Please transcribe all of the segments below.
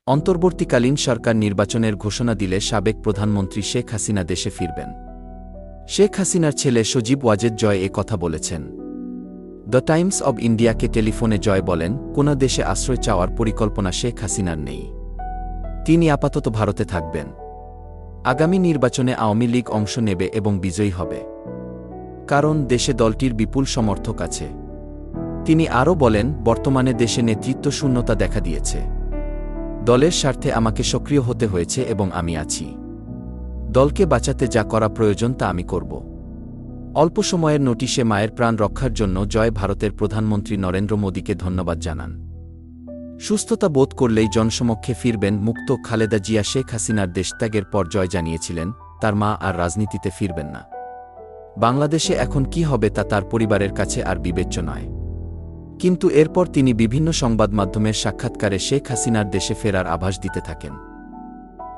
অন্তর্বর্তীকালীন সরকার নির্বাচনের ঘোষণা দিলে সাবেক প্রধানমন্ত্রী শেখ হাসিনা দেশে ফিরবেন। শেখ হাসিনার ছেলে সজীব ওয়াজেদ জয় এ কথা বলেছেন। দ্য টাইমস অব ইন্ডিয়াকে টেলিফোনে জয় বলেন, কোনো দেশে আশ্রয় চাওয়ার পরিকল্পনা শেখ হাসিনার নেই। তিনি আপাতত ভারতে থাকবেন। আগামী নির্বাচনে আওয়ামী লীগ অংশ নেবে এবং বিজয়ী হবে, কারণ দেশে দলটির বিপুল সমর্থক আছে। তিনি আরও বলেন, বর্তমানে দেশে নেতৃত্ব শূন্যতা দেখা দিয়েছে। দলের স্বার্থে আমাকে সক্রিয় হতে হয়েছে এবং আমি আছি। দলকে বাঁচাতে যা করা প্রয়োজন তা আমি করব। অল্প সময়ের নোটিশে মায়ের প্রাণ রক্ষার জন্য জয় ভারতের প্রধানমন্ত্রী নরেন্দ্র মোদীকে ধন্যবাদ জানান। সুস্থতা বোধ করলেই জনসমক্ষে ফিরবেন মুক্ত খালেদা জিয়া। শেখ হাসিনার দেশত্যাগের পর জয় জানিয়েছিলেন, তার মা আর রাজনীতিতে ফিরবেন না। বাংলাদেশে এখন কি হবে তা তার পরিবারের কাছে আর বিবেচ্য নয়। কিন্তু এরপর তিনি বিভিন্ন সংবাদমাধ্যমের সাক্ষাৎকারে শেখ হাসিনার দেশে ফেরার আভাস দিতে থাকেন।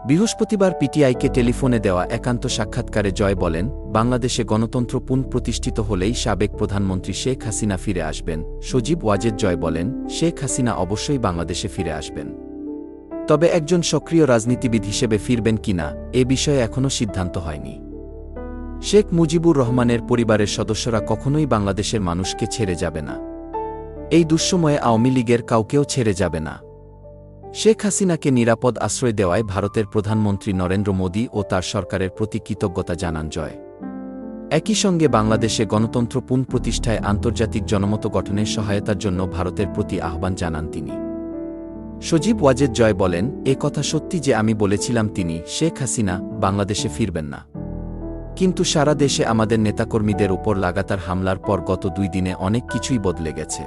বৃহস্পতিবার পিটিআইকে টেলিফোনে দেওয়া একান্ত সাক্ষাৎকারে জয় বলেন, বাংলাদেশে গণতন্ত্র পুনঃপ্রতিষ্ঠিত হলেই সাবেক প্রধানমন্ত্রী শেখ হাসিনা ফিরে আসবেন। সজীব ওয়াজেদ জয় বলেন, শেখ হাসিনা অবশ্যই বাংলাদেশে ফিরে আসবেন, তবে একজন সক্রিয় রাজনীতিবিদ হিসেবে ফিরবেন কিনা এ বিষয়ে এখনও সিদ্ধান্ত হয়নি। শেখ মুজিবুর রহমানের পরিবারের সদস্যরা কখনোই বাংলাদেশের মানুষকে ছেড়ে যাবে না। এই দুঃসময়ে আওয়ামী লীগের কাউকেও ছেড়ে যাবে না। শেখ হাসিনাকে নিরাপদ আশ্রয় দেওয়ায় ভারতের প্রধানমন্ত্রী নরেন্দ্র মোদী ও তার সরকারের প্রতি কৃতজ্ঞতা জানান জয়। একই সঙ্গে বাংলাদেশে গণতন্ত্র পুনঃপ্রতিষ্ঠায় আন্তর্জাতিক জনমত গঠনের সহায়তার জন্য ভারতের প্রতি আহ্বান জানান তিনি। সজীব ওয়াজেদ জয় বলেন, এ কথা সত্যি যে আমি বলেছিলাম তিনি শেখ হাসিনা বাংলাদেশে ফিরবেন না, কিন্তু সারা দেশে আমাদের নেতাকর্মীদের উপর লাগাতার হামলার পর গত 2 দিনে অনেক কিছুই বদলে গেছে।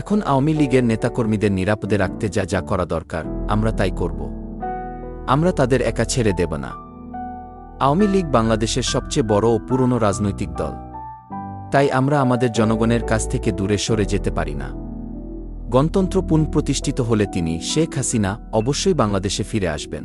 এখন আওয়ামী লীগের নেতাকর্মীদের নিরাপদে রাখতে যা যা করা দরকার আমরা তাই করব। আমরা তাদের একা ছেড়ে দেব না। আওয়ামী লীগ বাংলাদেশের সবচেয়ে বড় ও পুরনো রাজনৈতিক দল, তাই আমরা আমাদের জনগণের কাছ থেকে দূরে সরে যেতে পারি না। গণতন্ত্র পুনঃপ্রতিষ্ঠিত হলে তিনি শেখ হাসিনা অবশ্যই বাংলাদেশে ফিরে আসবেন।